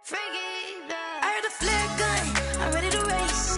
Freaky, I heard the flare gun, I'm ready to race.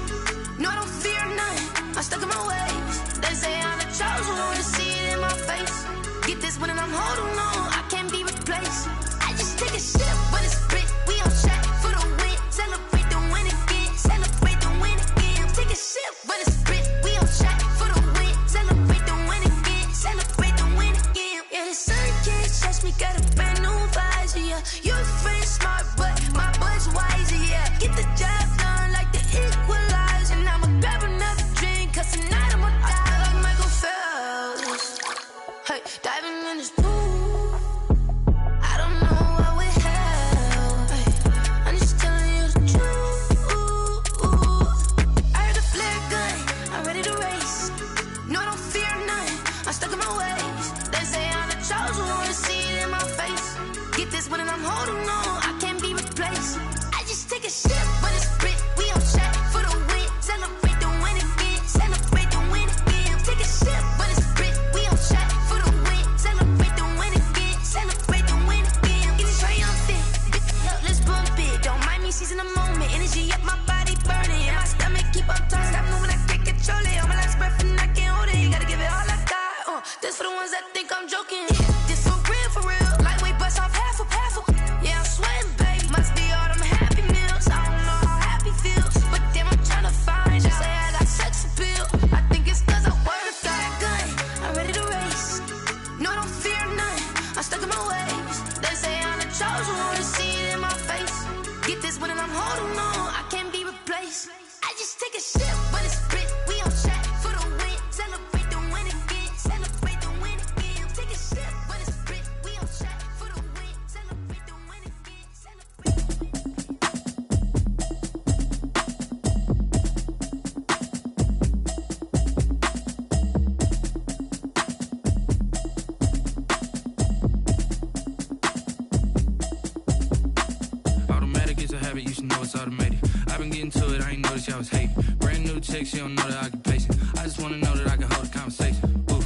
No, I don't fear none, I'm stuck in my ways. They say I'm the chosen one, to see it in my face. Get this one and I'm holding on, I can't be replaced. I just take a sip, but it's spit, we on track for the win. Celebrate the win again, celebrate the win again. Take a sip, but it's spit, we on track for the win. Celebrate the win again, celebrate the win again. Yeah, the sun can't touch me, got a brand new visor, yeah. Your friend's smart, but my boy's wiser, yeah. Get the job done like the equalizer. And I'ma grab another drink, cause tonight I'ma die like Michael Phelps. Hey, diving in this pool, I don't know what would help. Hey, I'm just telling you the truth. I heard the flare gun, I'm ready to race. No, I don't fear none, I'm stuck in my ways. They say I'm the chosen one, to see it in my face. Get this one and I'm holding on, I can't be replaced. I just take a sip, but it's spit, we on track for the win. Celebrate the win again, celebrate the win again. Take a sip, but it's spit, we on track for the win. Celebrate the win again, celebrate the win again. Get it triumphant, let's bump it. Don't mind me seizing the moment, energy up my body burning. And my stomach keep up tight, stop moving, I can't control it. On my last breath and I can't hold it, you gotta give it all I got. This for the ones that think I'm joking. This for real, lightweight bust off half a. Yeah, I'm sweating, babe, must be all them happy meals. I don't know how happy feels, but damn, I'm tryna find you. Say I got sex appeal, I think it's cause I work a fire gun, I'm ready to race. No, I don't fear none, I'm stuck in my ways. They say I'm the chosen one, to see it in my face. Get this one and I'm holding on, I can't be replaced. I just take a sip, but it's spit, we on track for the win. Celebrate the win again, celebrate the win again. Take a sip, but it's spit, we on track for the win. Celebrate the win again, celebrate. Automatic is a habit, you should know it's automated. I've been getting to it, I ain't noticed y'all was hating. Brand new chick, she don't know that I can pace it. I just wanna know that I can hold a conversation. Oof,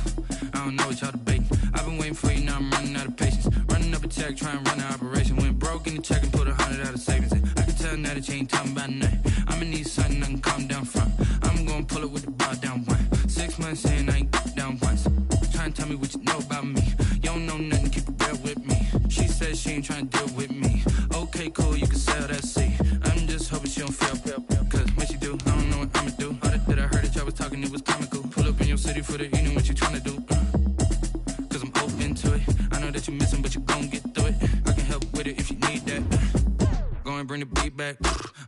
I don't know what y'all debating. I've been waiting for you, now I'm running out of patience. Running up a check, trying to run an operation. Went broke in the check and put 100 out of savings in. I can tell now that you ain't talking about nothing. I'ma need something I can calm down from. I'm gonna pull it with the bar down one. 6 months in, I ain't down once. Trying to tell me what you know about me. You don't know nothing, keep it real with me. She says she ain't trying to deal with me. Okay, cool, you can sell that seat. I'm just hoping she don't fail. Cause when she do, I don't know what I'ma do. All that I heard that y'all was talking, it was comical. Pull up in your city for the evening, what you tryna do? Cause I'm open to it. I know that you missing, but you gon' get through it. I can help with it if you need that. Go and bring the beat back.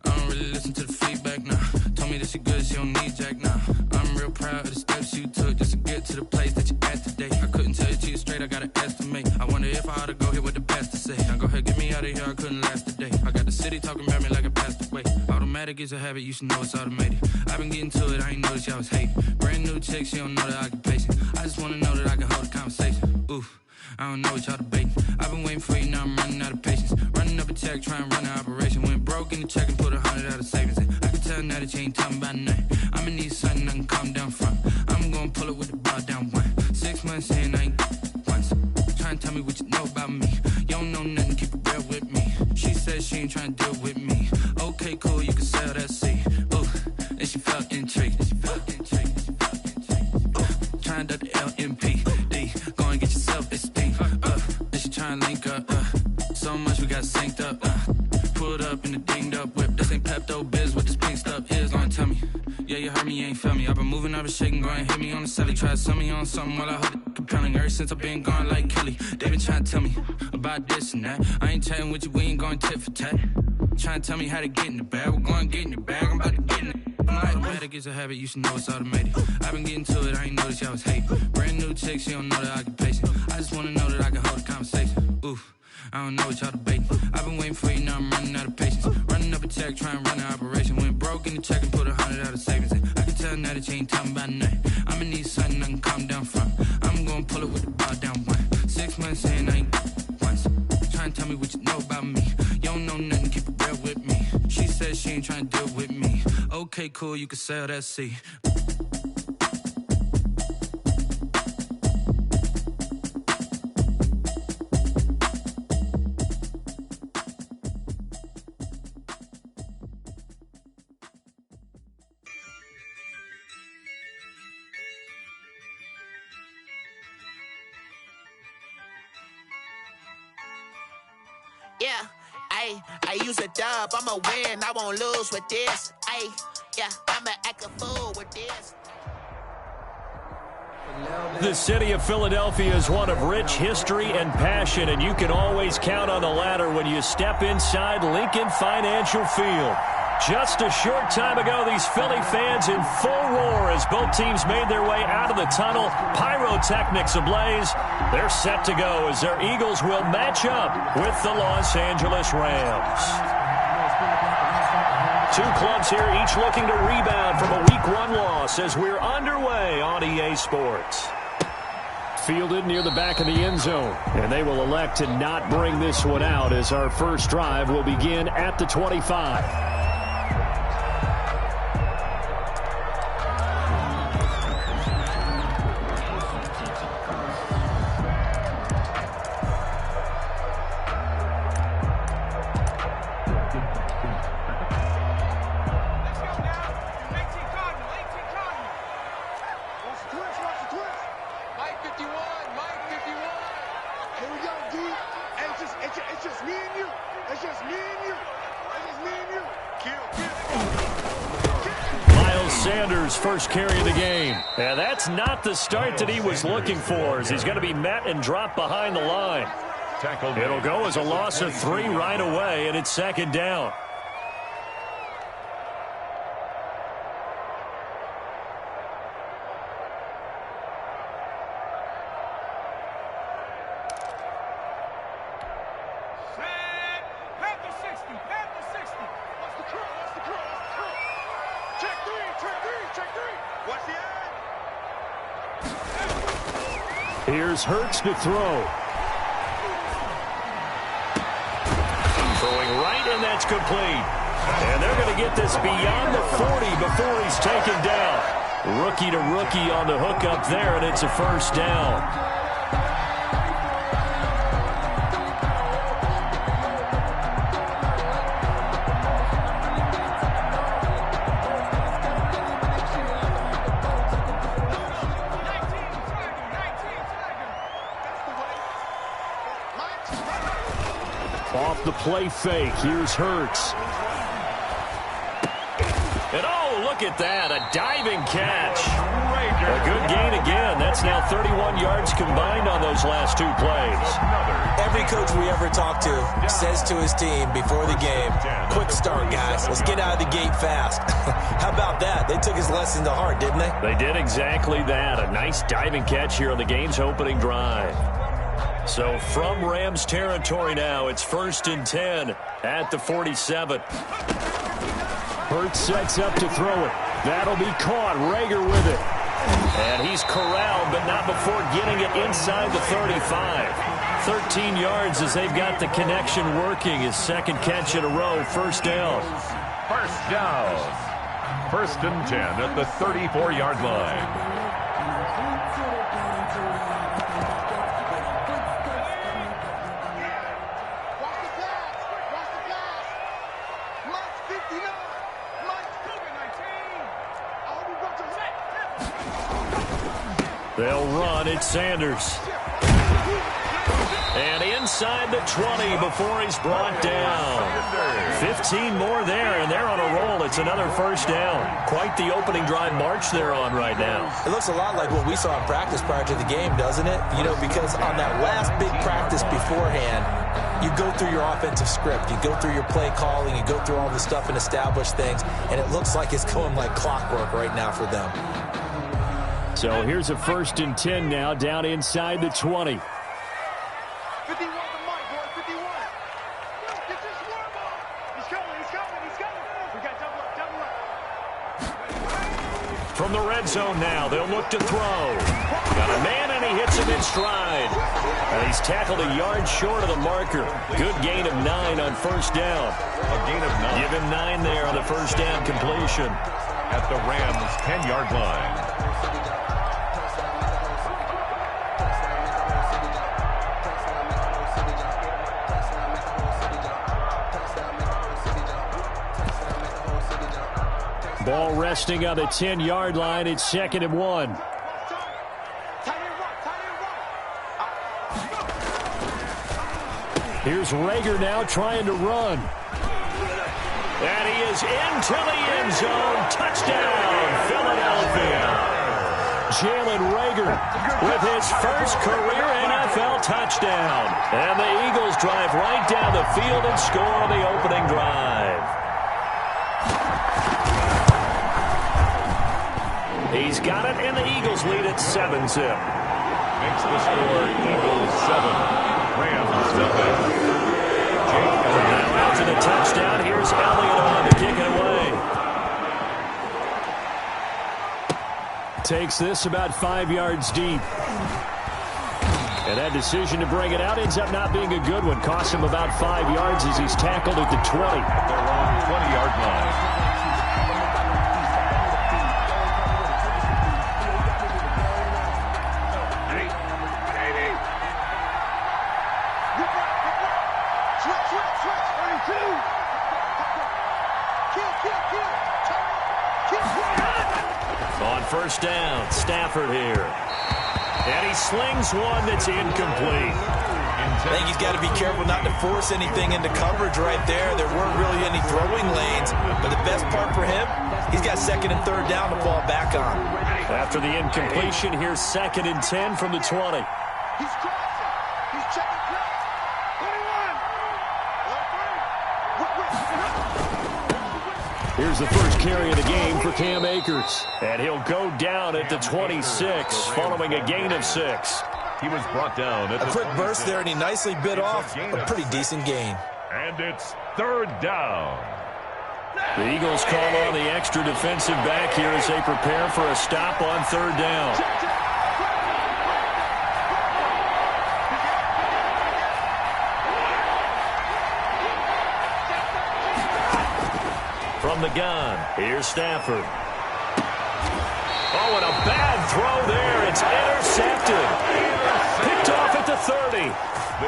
I don't really listen to the feedback, nah. Told me that she good, she don't need jack, nah. I'm real proud of the steps you took just to get to the place that you at today. I couldn't tell you to you straight, I gotta estimate. I wonder if I ought to go here with the best to say. Now go ahead, get me out of here, I couldn't last today. I got the city talking about me like I passed away. Automatic is a habit, you should know it's automated. I've been getting to it, I ain't noticed y'all was hating. Brand new chick, she don't know that I can pace it. I just wanna know that I can hold a conversation. Oof, I don't know what y'all debating. I've been waiting for you, now I'm running out of patience. Running up a check, trying to run an operation. Went broke in the check and put 100 out of savings in. I can tell now that you ain't talking about nothing. I'ma need something I can calm down from. I'm gonna pull it with the bar down one. 6 months in, I ain't once. Trying to tell me what you know about me. You don't know nothing, keep it real with me. She says she ain't trying to deal with me. Okay, cool, you can sell that seat. Ooh, and she felt intrigued. Trying to the LMP. Go and get your self-esteem. Then she trying to link up. So much we got synced up. Pulled up in the dinged up whip. This ain't Pepto-Biz, what this pink stuff is. Don't tell me. Yeah, you heard me, you ain't feel me. I've been moving, I've been shaking, go and hit me on the celly. Try to sell me on something while I hold it compelling. Ever since I've been gone like Kelly, they been trying to tell me about this and that. I ain't chatting with you, we ain't going tit for tat. Trying to tell me how to get in the bag. We're going to get in the bag, I'm about to get in it. Automatic is a habit, you should know it's automated. I've been getting to it, I ain't noticed y'all was hating. Brand new chick, she don't know that I can pace it. I just wanna know that I can hold a conversation. Oof, I don't know what y'all debating. I've been waiting for you, now I'm running out of patience. Running up a check, trying to run an operation. Went broke in the check and put 100 out of savings in. I can tell now that you ain't talking about nothing. I'ma need something I can calm down from. I'm gonna pull it with the bar down one. 6 months in, I ain't once. Trying to tell me what you know about me. You don't know nothing, keep it real with me. She says she ain't trying to deal with me. Okay, cool, you can sell that seat. Yeah, I use a dub, I'ma win, I won't lose with this. Yeah, I'ma act a fool with this. The city of Philadelphia is one of rich history and passion, and you can always count on the latter when you step inside Lincoln Financial Field. Just a short time ago, these Philly fans in full roar as both teams made their way out of the tunnel. Pyrotechnics ablaze. They're set to go as their Eagles will match up with the Los Angeles Rams. Two clubs here, each looking to rebound from a Week 1 loss as we're underway on EA Sports. Fielded near the back of the end zone, and they will elect to not bring this one out as our first drive will begin at the 25. First carry of the game. And that's not the start that he was looking for, as he's going to be met and dropped behind the line. It'll go as a loss of 3 right away, and it's second down. Here's Hurts to throw. Throwing right, and that's complete. And they're going to get this beyond the 40 before he's taken down. Rookie to rookie on the hook up there, and it's a first down. Off the play fake, here's Hurts. And oh, look at that, a diving catch. A good gain again. That's now 31 yards combined on those last 2 plays. Every coach we ever talk to says to his team before the game, quick start, guys. Let's get out of the gate fast. How about that? They took his lesson to heart, didn't they? They did exactly that. A nice diving catch here on the game's opening drive. So from Rams territory now, it's 1st and 10 at the 47. Hurts sets up to throw it. That'll be caught. Rager with it. And he's corralled, but not before getting it inside the 35. 13 yards as they've got the connection working. His second catch in a row, first down. First down. 1st and 10 at the 34-yard line. They'll run. It's Sanders. And inside the 20 before he's brought down. 15 more there, and they're on a roll. It's another first down. Quite the opening drive march they're on right now. It looks a lot like what we saw in practice prior to the game, doesn't it? You know, because on that last big practice beforehand, you go through your offensive script. You go through your play calling. You go through all the stuff and establish things. And it looks like it's going like clockwork right now for them. So here's a 1st and 10 now, down inside the 20. 51 to Mike, boy, 51. Get this warm up. He's coming. We got double up. From the red zone now, they'll look to throw. Got a man, and he hits him in stride. And he's tackled a yard short of the marker. Good gain of 9 on first down. A gain of 9. Give him 9 there on the first down completion. At the Rams' 10-yard line. Ball resting on the 10-yard line. It's 2nd and 1. Here's Reagor now trying to run. And he is into the end zone. Touchdown, Philadelphia. Jalen Reagor with his first career NFL touchdown. And the Eagles drive right down the field and score on the opening drive. He's got it, and the Eagles lead at 7-zip. Makes the score Eagles 7. Rams 7. Now out to the touchdown. Here's Elliott on to kick it away. Takes this about 5 yards deep. And that decision to bring it out ends up not being a good one. Costs him about 5 yards as he's tackled at the 20. At their own 20-yard line. On first down, Stafford here. And he slings one that's incomplete. I think he's got to be careful not to force anything into coverage right there. There weren't really any throwing lanes. But the best part for him, he's got 2nd and 3rd down to fall back on. After the incompletion, here's 2nd and 10 from the 20. He's crossing. He's checking play. 21. Here's the first carry of the game for Cam Akers. And he'll go down at the 26 following a gain of 6. He was brought down at a quick burst there, and he nicely bit off a pretty decent gain. And it's 3rd down. The Eagles call on the extra defensive back here as they prepare for a stop on 3rd down. From the gun, here's Stafford. Oh, and a bad throw there. It's intercepted. Picked off at the 30.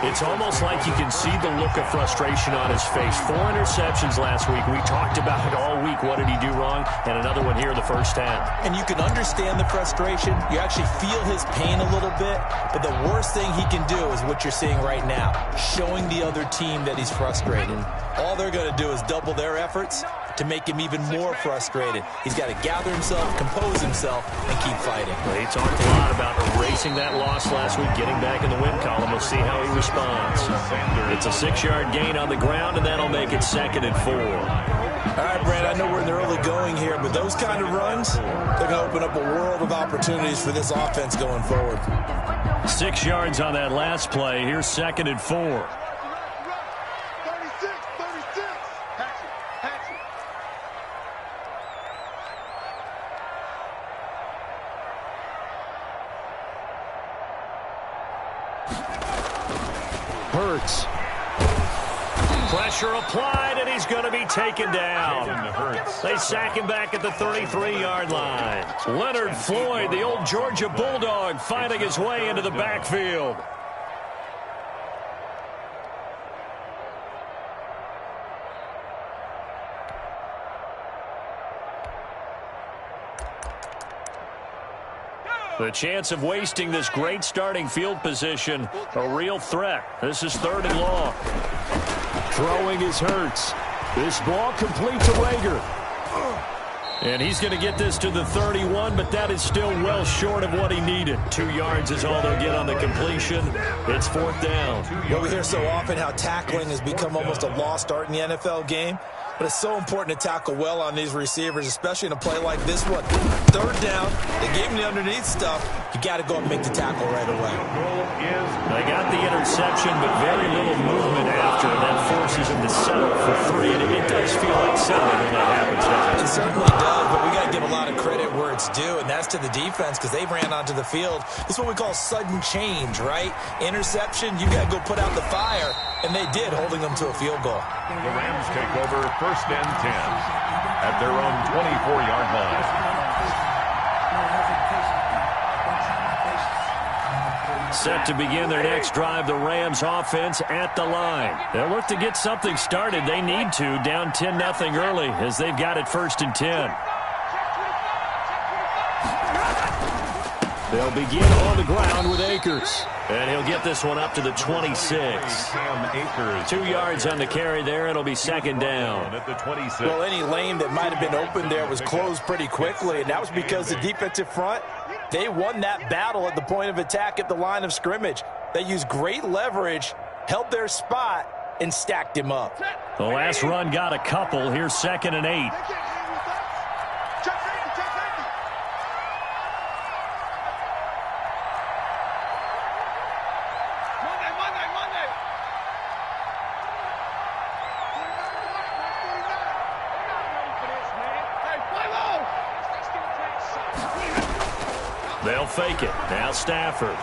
It's almost like you can see the look of frustration on his face. 4 interceptions last week. We talked about it all week. What did he do wrong? And another one here in the first half. And you can understand the frustration. You actually feel his pain a little bit. But the worst thing he can do is what you're seeing right now, showing the other team that he's frustrated. All they're going to do is double their efforts to make him even more frustrated. He's got to gather himself, compose himself, and keep fighting. Well, he talked a lot about erasing that loss last week, getting back in the win column. We'll see how he responds. It's a 6-yard gain on the ground, and that'll make it 2nd and 4. All right, Brad, I know we're in the early going here, but those kind of runs, they're going to open up a world of opportunities for this offense going forward. 6 yards on that last play. Here's 2nd and 4. Hurts. Pressure applied, and he's going to be taken down. They sack him back at the 33-yard line. Leonard Floyd, the old Georgia Bulldog, finding his way into the backfield. The chance of wasting this great starting field position, a real threat. This is 3rd and long. Throwing is Hurts. This ball complete to Reagor. And he's going to get this to the 31, but that is still well short of what he needed. 2 yards is all they'll get on the completion. It's 4th down. Well, we hear so often how tackling has become almost a lost art in the NFL game. But it's so important to tackle well on these receivers, especially in a play like this one. 3rd down, they gave him the underneath stuff. You got to go and make the tackle right away. They got the interception, but very little movement after, and that forces him to settle for 3. And it does feel like settling when that happens, doesn't it? It certainly does, but we got to give a lot of credit where it's due, and that's to the defense because they ran onto the field. This is what we call sudden change, right? Interception, you got to go put out the fire, and they did, holding them to a field goal. The Rams take over 1st and 10 at their own 24-yard line. Set to begin their next drive, the Rams offense at the line. They'll look to get something started. They need to, down 10-0 early as they've got it 1st and 10. They'll begin on the ground with Akers. And he'll get this one up to the 26. 2 yards on the carry there. It'll be second down. At the 26. Well, any lane that might have been open there was closed pretty quickly, and that was because the defensive front, they won that battle at the point of attack at the line of scrimmage. They used great leverage, held their spot, and stacked him up. The last run got a couple. Here's 2nd and 8. They'll fake it. Now Stafford.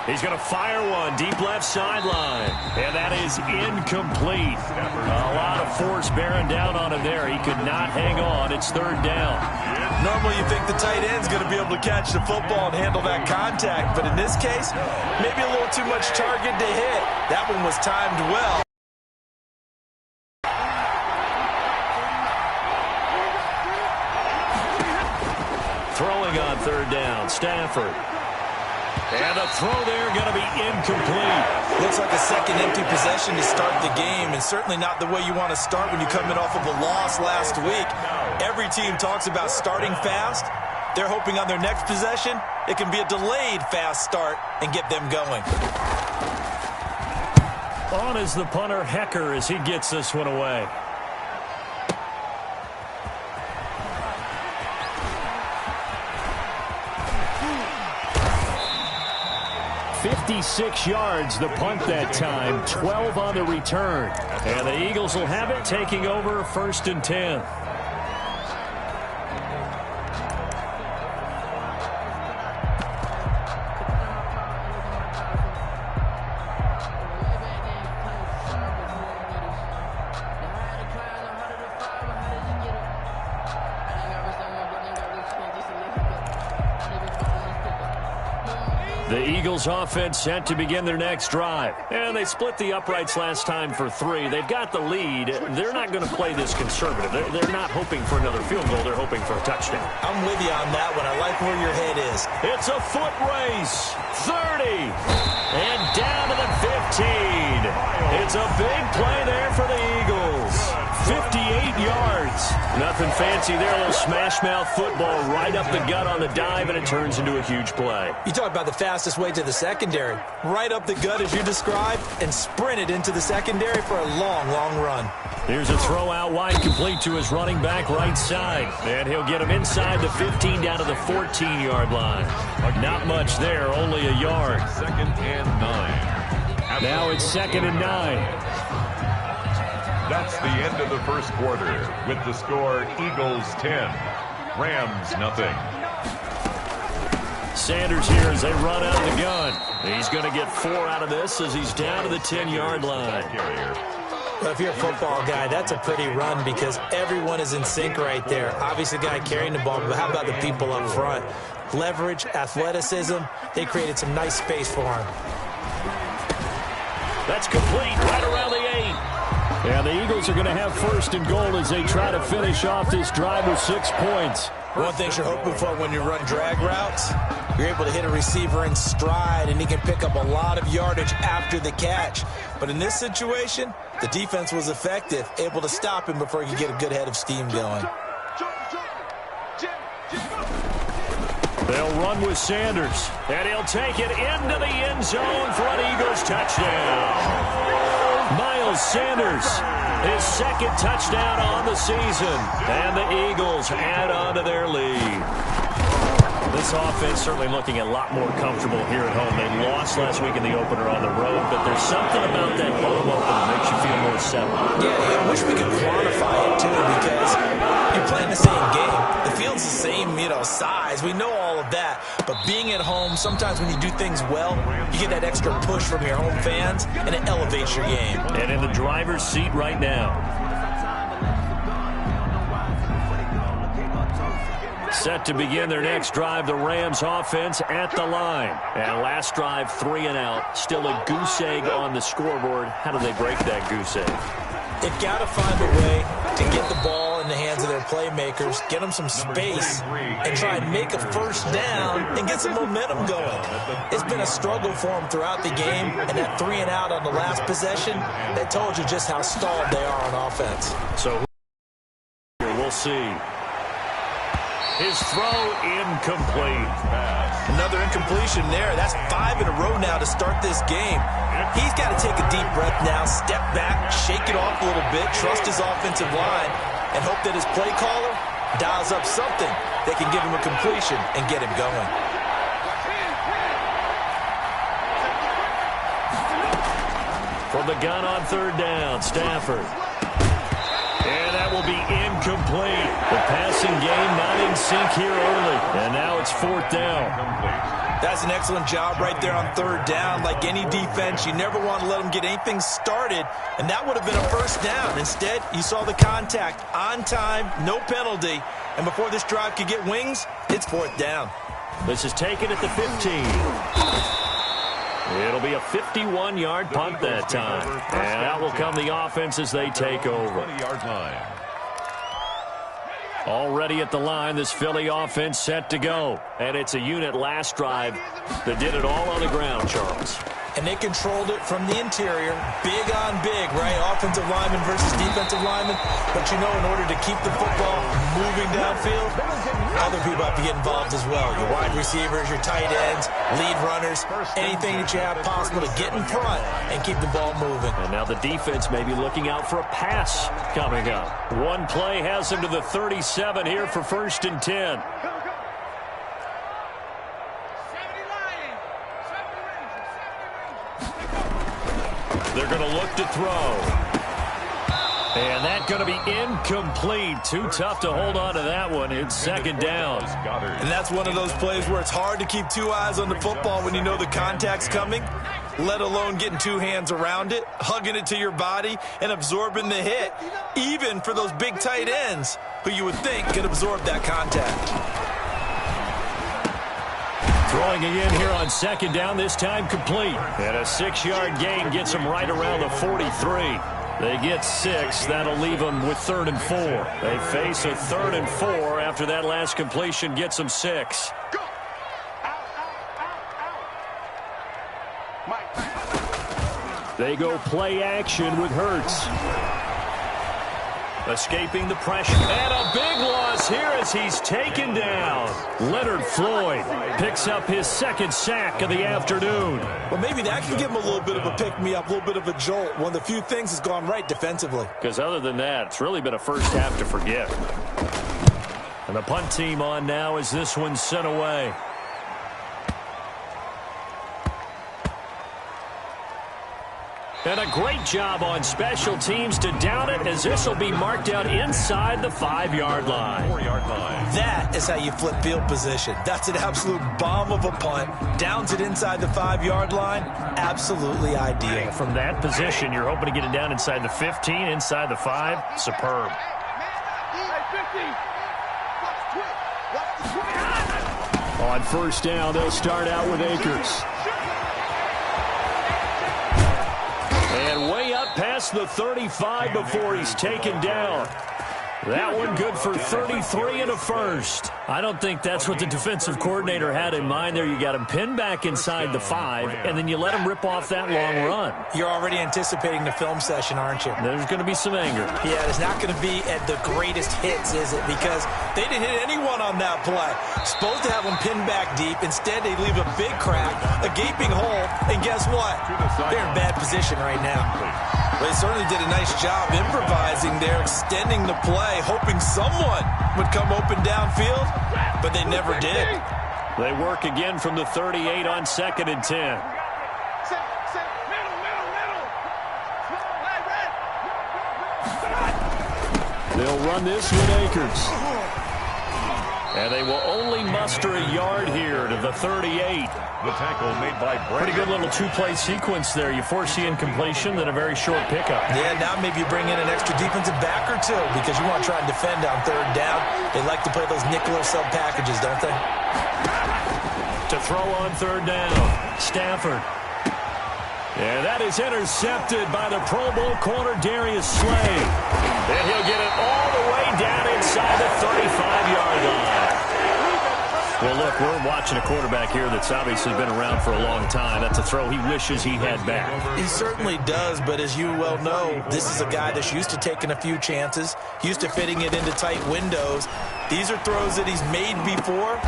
He's going to fire one deep left sideline. And that is incomplete. A lot of force bearing down on him there. He could not hang on. It's 3rd down. Normally you think the tight end's going to be able to catch the football and handle that contact. But in this case, maybe a little too much target to hit. That one was timed well. Throwing on 3rd down, Stafford. And a throw there going to be incomplete. Looks like a second empty possession to start the game, and certainly not the way you want to start when you're coming off of a loss last week. Every team talks about starting fast. They're hoping on their next possession, it can be a delayed fast start and get them going. On is the punter, Hecker, as he gets this one away. 56 yards the punt that time, 12 on the return. And the Eagles will have it, taking over 1st and 10. The Eagles offense set to begin their next drive. And they split the uprights last time for 3. They've got the lead. They're not going to play this conservative. They're not hoping for another field goal. They're hoping for a touchdown. I'm with you on that one. I like where your head is. It's a foot race. 30. And down to the 15. It's a big play there for the Eagles. 58 yards. Nothing fancy there. A little smash-mouth football right up the gut on the dive, and it turns into a huge play. You talk about the fastest way to the secondary. Right up the gut as you described, and sprinted into the secondary for a long, long run. Here's a throw out wide, complete to his running back right side. And he'll get him inside the 15 down to the 14-yard line. Not much there, only a yard. 2nd and 9. Now it's 2nd and 9. That's the end of the first quarter with the score Eagles 10, Rams nothing. Sanders here as they run out of the gun. He's going to get 4 out of this as he's down to the 10-yard line. Well, if you're a football guy, that's a pretty run because everyone is in sync right there. Obviously, the guy carrying the ball, but how about the people up front? Leverage, athleticism, they created some nice space for him. That's complete right around the 8. And the Eagles are going to have 1st and goal as they try to finish off this drive with 6 points. One thing you're hoping for when you run drag routes, you're able to hit a receiver in stride, and he can pick up a lot of yardage after the catch. But in this situation, the defense was effective, able to stop him before he could get a good head of steam going. They'll run with Sanders, and he'll take it into the end zone for an Eagles touchdown. Miles Sanders, his 2nd touchdown on the season, and the Eagles add on to their lead. This offense certainly looking a lot more comfortable here at home. They lost last week in the opener on the road, but there's something about that home opener that makes you feel more settled. Yeah, I wish we could quantify it, too, because you're playing the same game. The field's the same, size. We know all of that. But being at home, sometimes when you do things well, you get that extra push from your home fans, and it elevates your game. And in the driver's seat right now. Set to begin their next drive, the Rams offense at the line. And last drive, 3 and out. Still a goose egg on the scoreboard. How do they break that goose egg? They've got to find a way to get the ball in the hands of their playmakers, get them some space, and try and make a first down and get some momentum going. It's been a struggle for them throughout the game, and that 3 and out on the last possession, that told you just how stalled they are on offense. So we'll see. His throw incomplete. Another incompletion there. That's 5 in a row now to start this game. He's got to take a deep breath now, step back, shake it off a little bit, trust his offensive line, and hope that his play caller dials up something that can give him a completion and get him going. From the gun on 3rd down, Stafford. And that will be incomplete. The passing game not in sync here early. And now it's 4th down. That's an excellent job right there on 3rd down. Like any defense, you never want to let them get anything started. And that would have been a first down. Instead, you saw the contact on time, no penalty. And before this drive could get wings, it's 4th down. This is taken at the 15. It'll be a 51-yard punt that time. And out will come the offense as they take over. Already at the line, this Philly offense set to go. And it's a unit last drive that did it all on the ground, Charles. And they controlled it from the interior, big on big, right? Offensive lineman versus defensive lineman. But you know, in order to keep the football moving downfield, other people have to get involved as well. Your wide receivers, your tight ends, lead runners, anything that you have possible to get in front and keep the ball moving. And now the defense may be looking out for a pass coming up. One play has them to the 37 here for 1st and 10. They're going to look to throw. And that's going to be incomplete. Too tough to hold on to that one. It's 2nd down. And that's one of those plays where it's hard to keep 2 eyes on the football when you know the contact's coming, let alone getting 2 hands around it, hugging it to your body, and absorbing the hit, even for those big tight ends who you would think could absorb that contact. Throwing again here on 2nd down, this time complete. And a 6-yard gain gets them right around the 43. They get 6. That'll leave them with 3rd and 4. They face a 3rd and 4 after that last completion gets them 6. They go play action with Hurts. Escaping the pressure. And a big loss here as he's taken down. Leonard Floyd picks up his 2nd sack of the afternoon. Well, maybe that can give him a little bit of a pick-me-up, a little bit of a jolt. One of the few things has gone right defensively. Because other than that, it's really been a first half to forget. And the punt team on now as this one's sent away. And a great job on special teams to down it as this will be marked out inside the 5-yard line. 4-yard line. That is how you flip field position. That's an absolute bomb of a punt. Downs it inside the 5-yard line. Absolutely ideal. From that position, you're hoping to get it down inside the 15, inside the 5. Superb. On 1st down, they'll start out with Akers. And way up past the 35 before he's taken down. That one good for 33 and a first. I don't think that's what the defensive coordinator had in mind there. You got him pinned back inside the 5, and then you let him rip off that long run. You're already anticipating the film session, aren't you? There's going to be some anger. Yeah, it's not going to be at the greatest hits, is it? Because they didn't hit anyone on that play. Supposed to have them pinned back deep. Instead, they leave a big crack, a gaping hole, and guess what? They're in bad position right now. They certainly did a nice job improvising there, extending the play, hoping someone would come open downfield, but they never did. They work again from the 38 on 2nd and 10. They'll run this with Akers. And they will only muster a yard here to the 38. The tackle made by Brandon. Pretty good little 2-play sequence there. You force the incompletion, then a very short pickup. Yeah, now maybe you bring in an extra defensive back or two because you want to try and defend on 3rd down. They like to play those nickel or sub packages, don't they? To throw on 3rd down, Stafford. And that is intercepted by the Pro Bowl corner Darius Slay. And he'll get it all the way down Well, look, we're watching a quarterback here that's obviously been around for a long time. That's a throw he wishes he had back. He certainly does, but as you well know, this is a guy that's used to taking a few chances, used to fitting it into tight windows. These are throws that he's made before.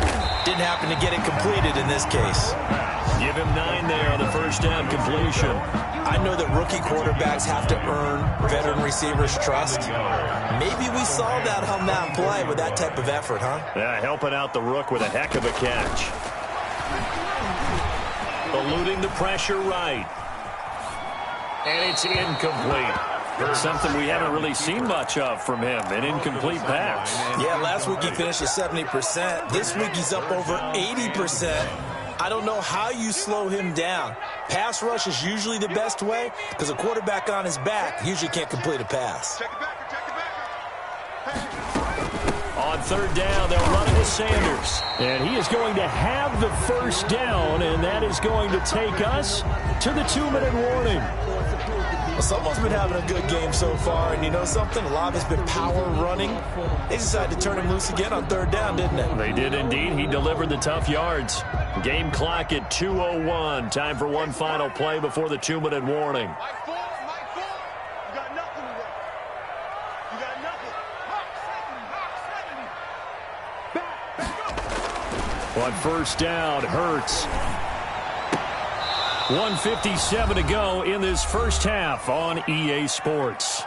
Didn't happen to get it completed in this case. Give him 9 there on the first down completion. I know that rookie quarterbacks have to earn veteran receivers' trust. Maybe we saw that on that play with that type of effort, huh? Yeah, helping out the rook with a heck of a catch. Eluding the pressure right. And it's incomplete. Something we haven't really seen much of from him, an incomplete pass. Yeah, last week he finished at 70%. This week he's up over 80%. I don't know how you slow him down. Pass rush is usually the best way because a quarterback on his back usually can't complete a pass. On third down, they'll run it with Sanders. And he is going to have the first down, and that is going to take us to the 2-minute warning. Well, someone's been having a good game so far, and you know something? A lot of it's been power running. They decided to turn him loose again on third down, didn't they? They did indeed. He delivered the tough yards. Game clock at 2:01. Time for one final play before the 2-minute warning. Mike Bull, you got nothing to work. You got nothing. Back up. On first down, Hurts. 1:57 to go in this first half on EA Sports.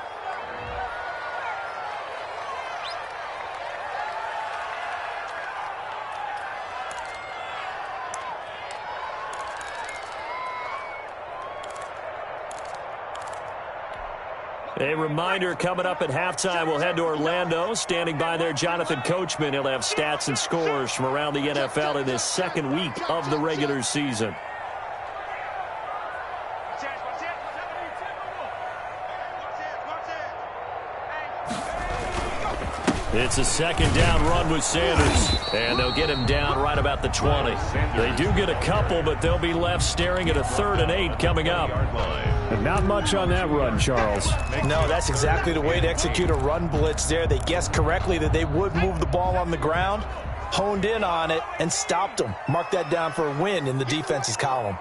A reminder, coming up at halftime, we'll head to Orlando. Standing by there, Jonathan Coachman. He'll have stats and scores from around the NFL in this second week of the regular season. It's a second down run with Sanders, and they'll get him down right about the 20. They do get a couple, but they'll be left staring at a 3rd and 8 coming up. And not much on that run, Charles. No, that's exactly the way to execute a run blitz there. They guessed correctly that they would move the ball on the ground, honed in on it, and stopped them. Mark that down for a win in the defense's column.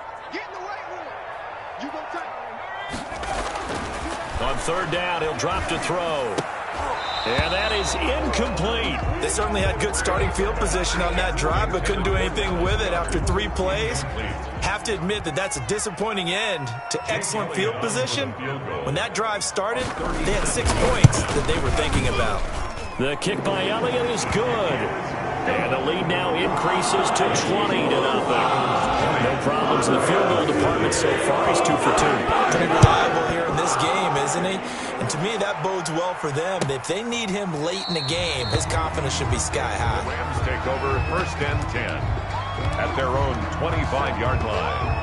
On third down, he'll drop to throw. And that is incomplete. They certainly had good starting field position on that drive, but couldn't do anything with it after 3 plays. Have to admit that that's a disappointing end to excellent field position. When that drive started, they had 6 points that they were thinking about. The kick by Elliott is good. And the lead now increases to 20-0. No problems in the field goal department so far. He's 2 for 2. Pretty reliable here in this game, isn't he? And to me, that bodes well for them. If they need him late in the game, his confidence should be sky high. Rams take over 1st and 10 at their own 25-yard line.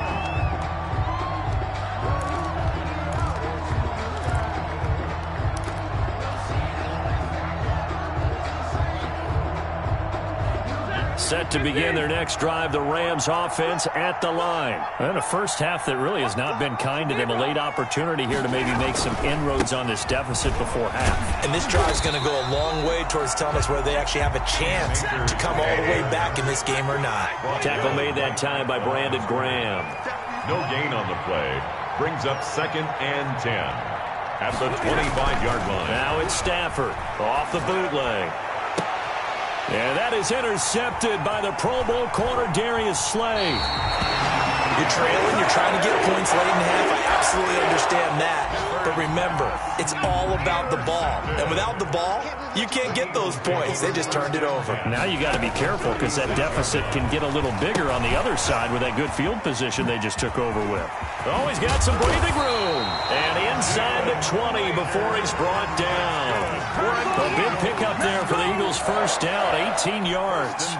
Set to begin their next drive, the Rams offense at the line. And a first half that really has not been kind to them. A late opportunity here to maybe make some inroads on this deficit before half. And this drive is going to go a long way towards telling us whether they actually have a chance to come all the way back in this game or not. Tackle made that time by Brandon Graham. No gain on the play. Brings up 2nd and 10 at the 25-yard line. Now it's Stafford off the bootleg. And that is intercepted by the Pro Bowl corner, Darius Slay. You're trailing, you're trying to get points late in the half. I absolutely understand that. But remember, it's all about the ball. And without the ball, you can't get those points. They just turned it over. Now you got to be careful because that deficit can get a little bigger on the other side with that good field position they just took over with. Oh, he's got some breathing room. And inside the 20 before he's brought down. A big pickup there for the Eagles' first down, 18 yards.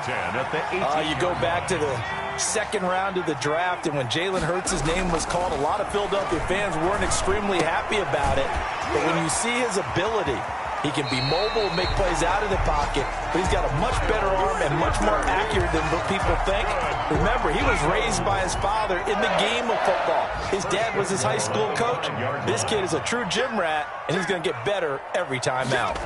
You go back to the second round of the draft, and when Jalen Hurts' name was called, a lot of Philadelphia fans weren't extremely happy about it. But when you see his ability, he can be mobile, make plays out of the pocket, but he's got a much better arm and much more accurate than what people think. Remember, he was raised by his father in the game of football. His dad was his high school coach. This kid is a true gym rat, and he's going to get better every time out.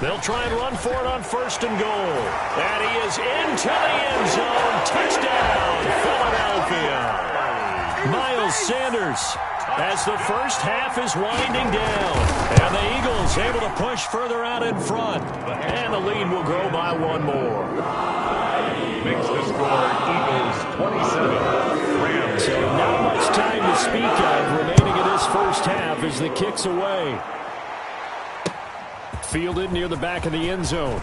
They'll try and run for it on 1st and goal. And he is into the end zone. Touchdown, Philadelphia. Miles Sanders, as the first half is winding down. And the Eagles able to push further out in front. And the lead will grow by one more. Makes the score Eagles 27. Rams. So not much time to speak of remaining in this first half as the kick's away. Fielded near the back of the end zone.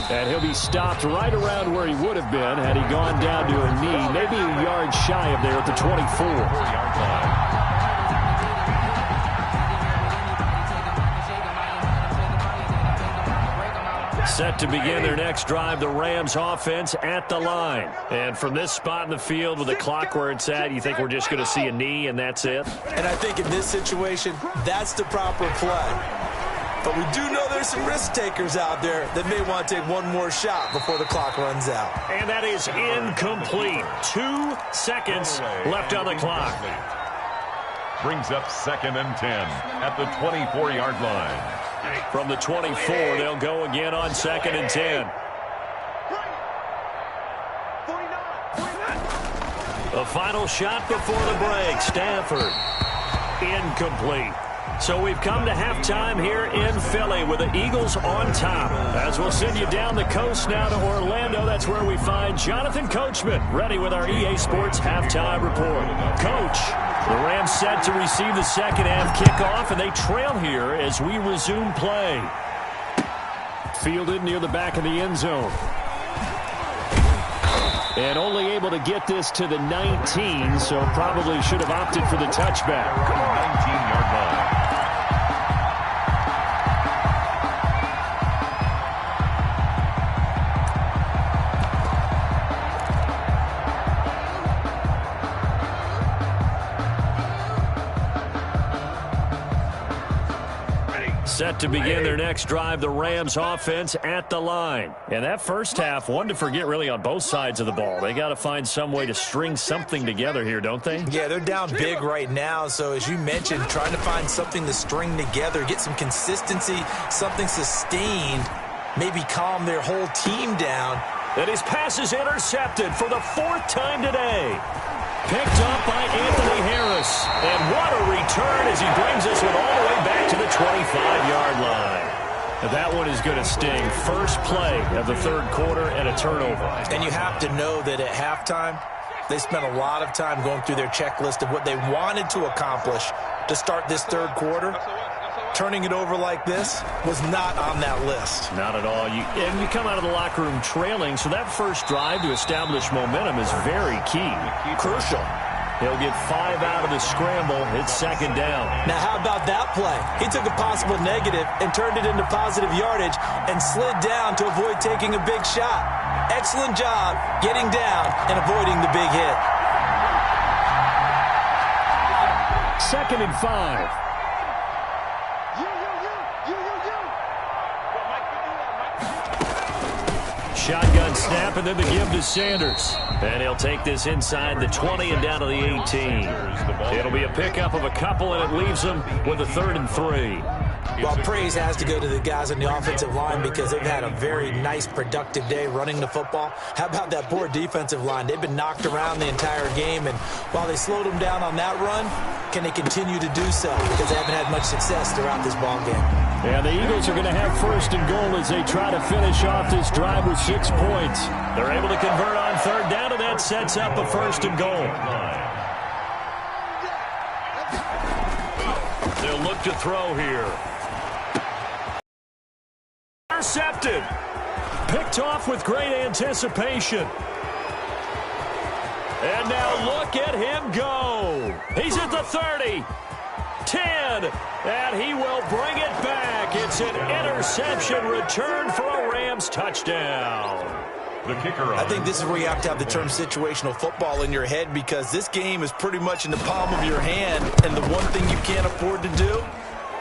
And he'll be stopped right around where he would have been had he gone down to a knee, maybe a yard shy of there at the 24. Set to begin their next drive, the Rams offense at the line. And from this spot in the field with the clock where it's at, you think we're just going to see a knee and that's it? And I think in this situation, that's the proper play. But we do know there's some risk takers out there that may want to take one more shot before the clock runs out. And that is incomplete. 2 seconds left on the clock. Brings up 2nd and 10 at the 24-yard line. From the 24, they'll go again on 2nd and 10. The final shot before the break. Stafford. Incomplete. So we've come to halftime here in Philly with the Eagles on top. As we'll send you down the coast now to Orlando, that's where we find Jonathan Coachman ready with our EA Sports halftime report. Coach, the Rams set to receive the second half kickoff, and they trail here as we resume play. Fielded near the back of the end zone. And only able to get this to the 19, so probably should have opted for the touchback. 19-yard line. Set to begin their next drive, the Rams offense at the line. And that first half, one to forget really on both sides of the ball. They got to find some way to string something together here, don't they? Yeah, they're down big right now. So as you mentioned, trying to find something to string together, get some consistency, something sustained, maybe calm their whole team down. And his pass is intercepted for the 4th time today. Picked up by Anthony Harris. And what a return as he brings us all the way back to the 25-yard line. Now that one is going to sting. First play of the 3rd quarter and a turnover. And you have to know that at halftime, they spent a lot of time going through their checklist of what they wanted to accomplish to start this 3rd quarter. Turning it over like this was not on that list. Not at all. And you come out of the locker room trailing, so that first drive to establish momentum is very key. Crucial. He'll get 5 out of the scramble. It's 2nd down. Now, how about that play? He took a possible negative and turned it into positive yardage and slid down to avoid taking a big shot. Excellent job getting down and avoiding the big hit. 2nd and 5. Shotgun snap, and then the give to Sanders. And he'll take this inside the 20 and down to the 18. It'll be a pickup of a couple, and it leaves them with a 3rd and 3. Well, praise has to go to the guys on the offensive line because they've had a very nice, productive day running the football. How about that poor defensive line? They've been knocked around the entire game, and while they slowed them down on that run, can they continue to do so? Because they haven't had much success throughout this ball game. And the Eagles are going to have 1st and goal as they try to finish off this drive with 6 points. They're able to convert on 3rd down, and that sets up a 1st and goal. They'll look to throw here. Intercepted. Picked off with great anticipation. And now look at him go. He's at the 30. 10, and he will bring it back. It's an interception return for a Rams touchdown. The kicker I think this is where you have to have the term situational football in your head because this game is pretty much in the palm of your hand, and the one thing you can't afford to do,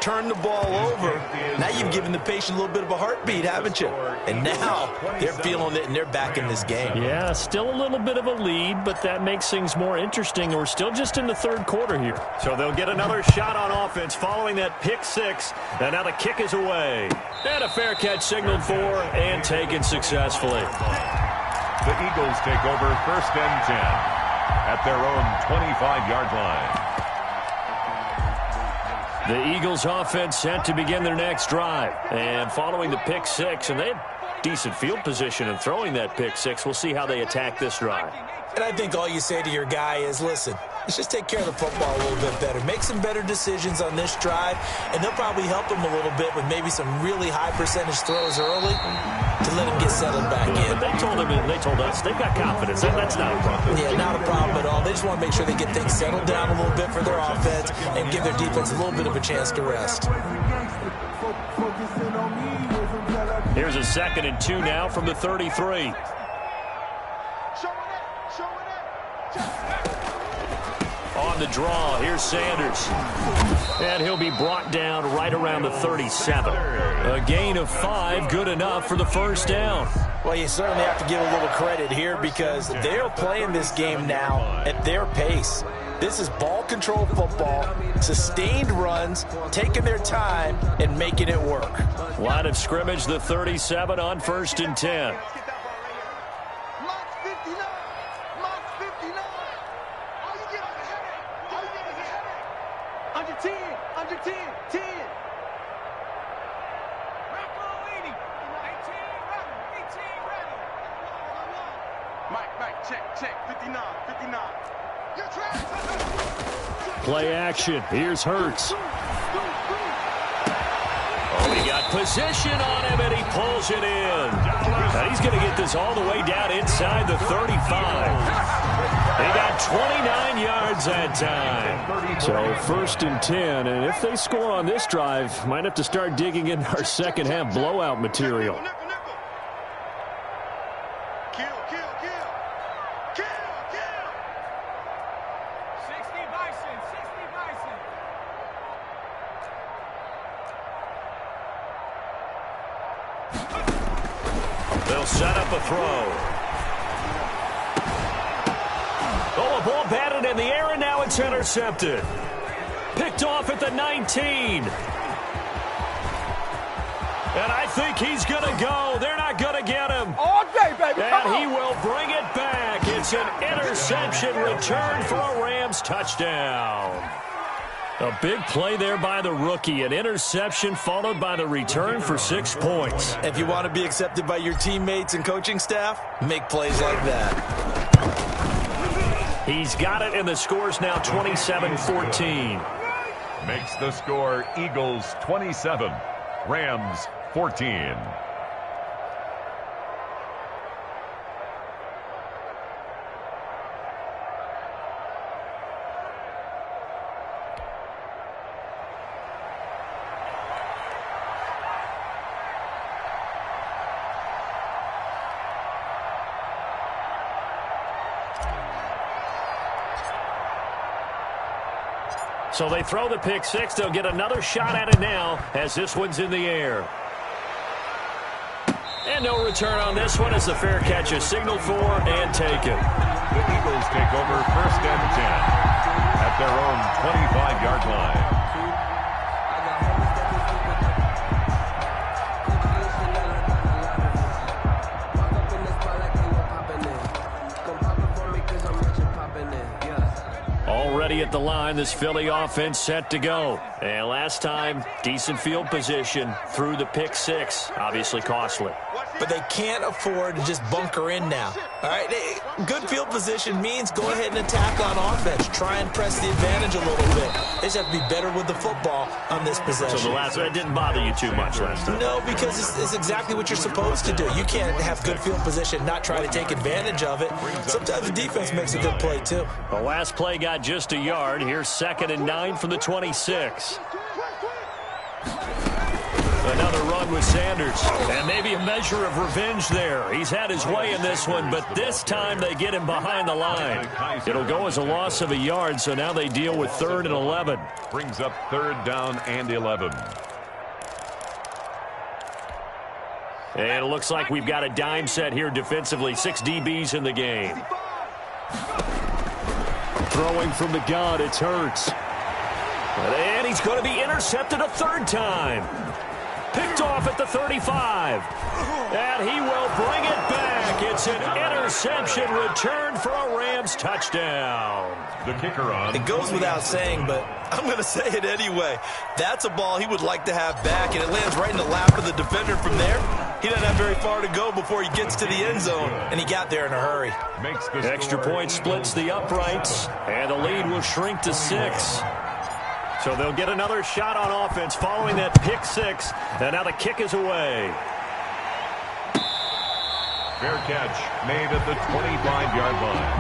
turn the ball over, now you've given the patient a little bit of a heartbeat, haven't you? And now they're feeling it and they're back in this game. Yeah, still a little bit of a lead, but that makes things more interesting. We're still just in the third quarter here. So they'll get another shot on offense following that pick six. And now the kick is away. And a fair catch signaled for and taken successfully. The Eagles take over 1st and 10 at their own 25-yard line. The Eagles offense set to begin their next drive. And following the pick six, and they had decent field position in throwing that pick six. We'll see how they attack this drive. And I think all you say to your guy is, listen, let's just take care of the football a little bit better. Make some better decisions on this drive, and they'll probably help him a little bit with maybe some really high percentage throws early to let him get settled back in. But they told him, and they told us, they've got confidence. That's not a problem. Yeah, not a problem at all. They just want to make sure they get things settled down a little bit for their offense and give their defense a little bit of a chance to rest. Here's a 2nd and 2 now from the 33. On the draw, here's Sanders. And he'll be brought down right around the 37. A gain of 5, good enough for the first down. Well, you certainly have to give a little credit here because they're playing this game now at their pace. This is ball control football, sustained runs, taking their time, and making it work. Line of scrimmage, the 37 on 1st and 10. Play action. Here's Hurts. Oh, he got position on him, and he pulls it in. Now he's going to get this all the way down inside the 35. He got 29 yards that time. So 1st and 10, and if they score on this drive, might have to start digging in our second half blowout material. They'll set up a throw. Oh, a ball batted in the air, and now it's intercepted. Picked off at the 19. And I think he's going to go. They're not going to get him. All day, baby. And he will bring it back. It's an interception return for a Rams touchdown. A big play there by the rookie. An interception followed by the return for 6 points. If you want to be accepted by your teammates and coaching staff, make plays like that. He's got it, and the score's now 27-14. Makes the score Eagles 27, Rams 14. So they throw the pick six. They'll get another shot at it now as this one's in the air. And no return on this one as the fair catch is signaled for and taken. The Eagles take over 1st and 10 at their own 25-yard line. Already at the line, this Philly offense set to go. And last time, decent field position through the pick six. Obviously costly. But they can't afford to just bunker in now. All right, good field position means go ahead and attack on offense. Try and press the advantage a little bit. They just have to be better with the football on this possession. So that didn't bother you too much last time? No, because it's exactly what you're supposed to do. You can't have good field position, not try to take advantage of it. Sometimes the defense makes a good play, too. The last play got just a yard. Here's 2nd and 9 from the 26. Another run with Sanders. And maybe a measure of revenge there. He's had his way in this one, but this time they get him behind the line. It'll go as a loss of a yard, so now they deal with 3rd and 11. Brings up 3rd down and 11. And it looks like we've got a dime set here defensively. 6 DBs in the game. Throwing from the gun, it's Hurts. And he's going to be intercepted a 3rd time. Picked off at the 35. And he will bring it back. It's an interception return for a Rams touchdown. The kicker on. It goes without saying, but I'm going to say it anyway. That's a ball he would like to have back, and it lands right in the lap of the defender from there. He doesn't have very far to go before he gets to the end zone, and he got there in a hurry. Extra point splits the uprights, and the lead will shrink to 6. So they'll get another shot on offense following that pick 6, and now the kick is away. Fair catch made at the 25-yard line.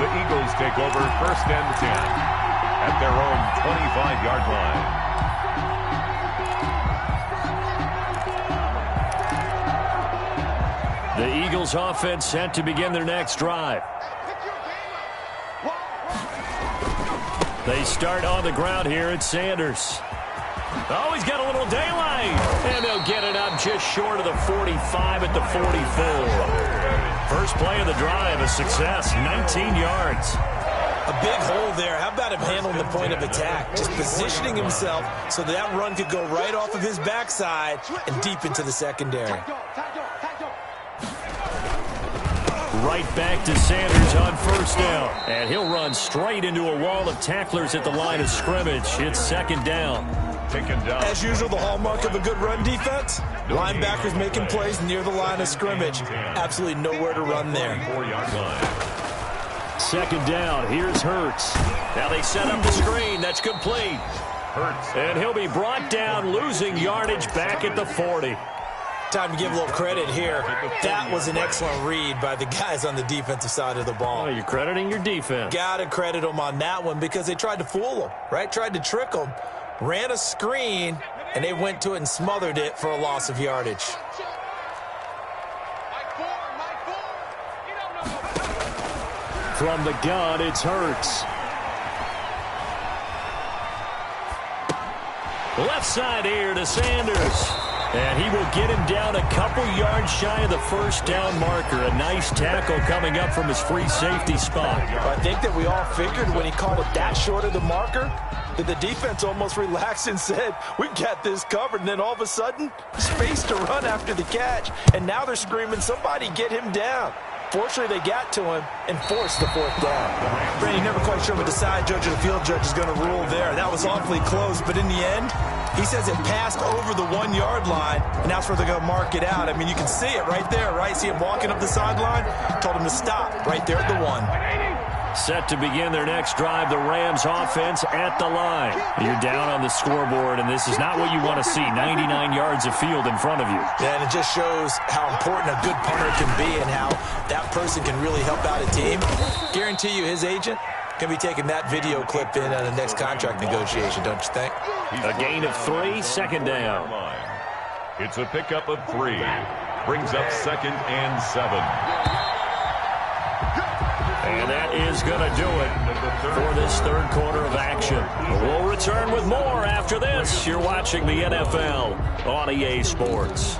The Eagles take over 1st and 10 at their own 25-yard line. The Eagles offense set to begin their next drive. They start on the ground here at Sanders. Oh, he's got a little daylight. And they'll get it up just short of the 45 at the 44. First play of the drive, a success, 19 yards. A big hole there. How about him handling the point of attack? Just positioning himself so that run could go right off of his backside and deep into the secondary. Right back to Sanders on 1st down. And he'll run straight into a wall of tacklers at the line of scrimmage. It's 2nd down. As usual, the hallmark of a good run defense, linebackers making plays near the line of scrimmage. Absolutely nowhere to run there. 2nd down. Here's Hurts. Now they set up the screen. That's complete. And he'll be brought down, losing yardage back at the 40. Time to give a little credit here. That was an excellent read by the guys on the defensive side of the ball. Oh, you're crediting your defense. Got to credit them on that one because they tried to fool them, right? Tried to trick them. Ran a screen, and they went to it and smothered it for a loss of yardage. From the gun, it's Hurts. Left side here to Sanders. And he will get him down a couple yards shy of the 1st down marker. A nice tackle coming up from his free safety spot. I think that we all figured when he called it that short of the marker that the defense almost relaxed and said, we got this covered. And then all of a sudden, space to run after the catch. And now they're screaming, somebody get him down. Fortunately, they got to him and forced the 4th down. Brady, never quite sure what the side judge or the field judge is going to rule there. That was awfully close, but in the end, he says it passed over the 1-yard line, and that's where they're going to mark it out. I mean, you can see it right there, right? See him walking up the sideline? Told him to stop right there at the 1. Set to begin their next drive, the Rams offense at the line. You're down on the scoreboard, and this is not what you want to see. 99 yards of field in front of you. Yeah, and it just shows how important a good punter can be and how that person can really help out a team. Guarantee you his agent can be taking that video clip in on the next contract negotiation, don't you think? A gain of 3, 2nd down. It's a pickup of 3. Brings up 2nd and 7. And that is going to do it for this 3rd quarter of action. We'll return with more after this. You're watching the NFL on EA Sports.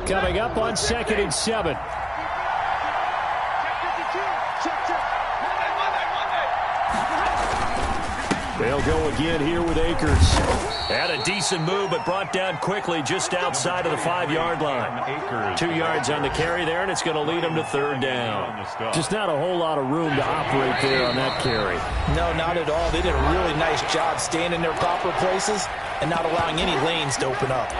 Coming up on 2nd and 7. They'll go again here with Akers. Had a decent move, but brought down quickly just outside of the 5-yard line. 2 yards on the carry there, and it's going to lead them to 3rd down. Just not a whole lot of room to operate there on that carry. No, not at all. They did a really nice job staying in their proper places and not allowing any lanes to open up.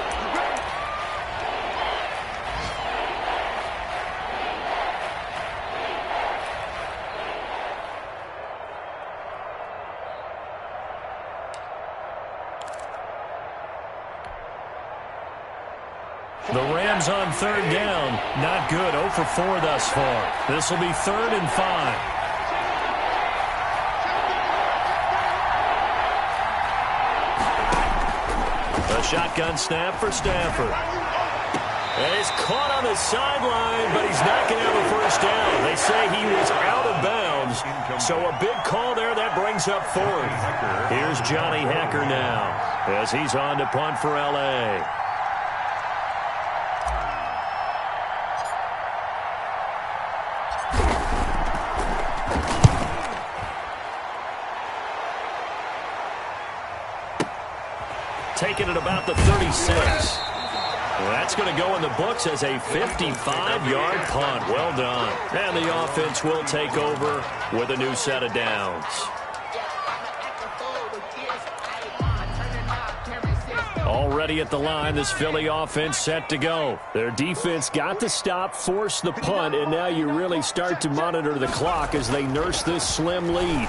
The Rams on 3rd down. Not good. 0 for 4 thus far. This will be 3rd and 5. A shotgun snap for Stafford. And he's caught on the sideline, but he's not going to have a first down. They say he was out of bounds, so a big call there that brings up fourth. Here's Johnny Hekker now as he's on to punt for L.A. Taking it about the 36. That's going to go in the books as a 55-yard punt. Well done. And the offense will take over with a new set of downs. Already at the line, this Philly offense set to go. Their defense got the stop, forced the punt, and now you really start to monitor the clock as they nurse this slim lead.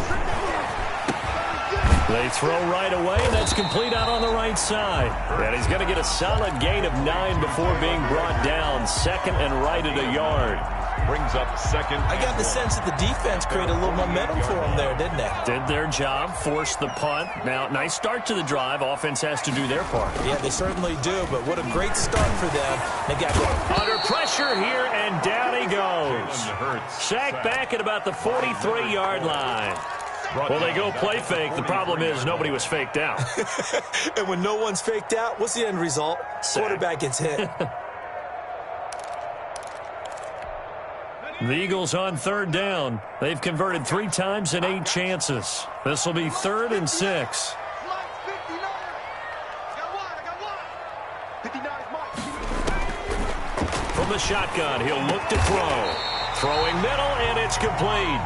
They throw right away, and that's complete out on the right side. And he's going to get a solid gain of 9 before being brought down. Second and right at a yard. Brings up second. I got the sense that the defense created a little momentum for them there, didn't they? Did their job, forced the punt. Now, nice start to the drive. Offense has to do their part. Yeah, they certainly do, but what a great start for them. They got under pressure here, and down he goes. Sacked back at about the 43-yard line. Well, they go play fake. The problem is nobody was faked out. And when no one's faked out, what's the end result? Quarterback gets hit. The Eagles on third down. They've converted 3 times in 8 chances. This will be 3rd and 6. From the shotgun, he'll look to throw. Throwing middle, and it's complete.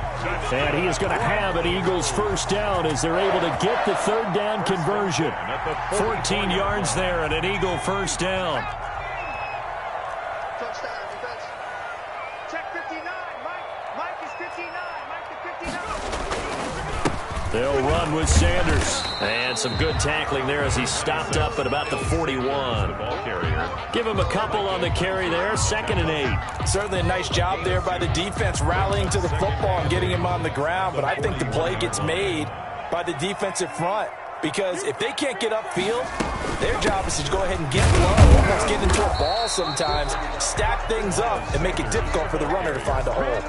And he is going to have an Eagles first down as they're able to get the third down conversion. 14 yards there and an Eagle first down. Touchdown, defense. Check 59. Mike is 59. Mike is 59. They'll run with Sanders. And some good tackling there as he stopped up at about the 41. Give him a couple on the carry there. 2nd and 8. Certainly a nice job there by the defense rallying to the football and getting him on the ground. But I think the play gets made by the defensive front. Because if they can't get upfield, their job is to go ahead and get low, almost get into a ball sometimes, stack things up, and make it difficult for the runner to find a hole.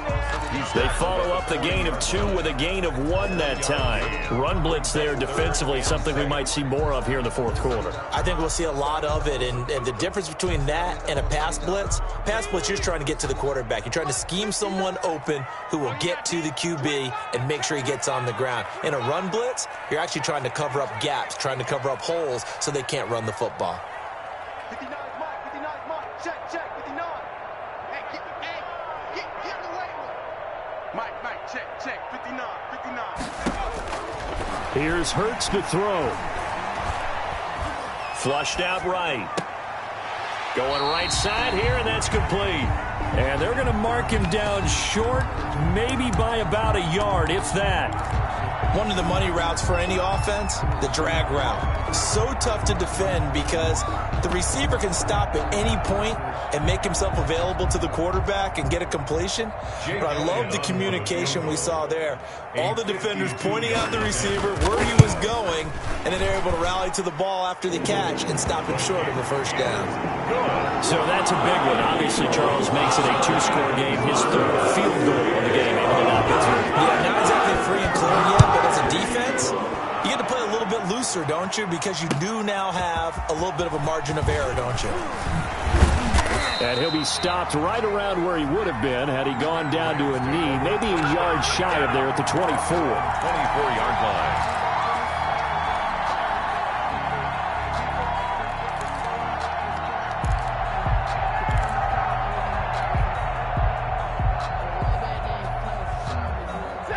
They follow up the gain of 2 with a gain of 1 that time. Run blitz there defensively, something we might see more of here in the 4th quarter. I think we'll see a lot of it, and the difference between that and a pass blitz, you're trying to get to the quarterback. You're trying to scheme someone open who will get to the QB and make sure he gets on the ground. In a run blitz, you're actually trying to cover up gaps, trying to cover up holes so they can't run the football. 59 Mike, check, 59. Hey, get in the way. Mike, check, 59. Here's Hurts to throw. Flushed out right. Going right side here, and that's complete. And they're going to mark him down short, maybe by about a yard, if that. One of the money routes for any offense, the drag route. So tough to defend because the receiver can stop at any point and make himself available to the quarterback and get a completion. But I love the communication we saw there. All the defenders pointing out the receiver, where he was going, and then they're able to rally to the ball after the catch and stop him short of the first down. So that's a big one. Obviously, Charles makes it a 2-score game. His 3rd field goal of the game. Yeah, not exactly free and clear yet, but as a defense, you get to play a little bit looser, don't you? Because you do now have a little bit of a margin of error, don't you? And he'll be stopped right around where he would have been had he gone down to a knee, maybe a yard shy of there at the 24. 24-yard line.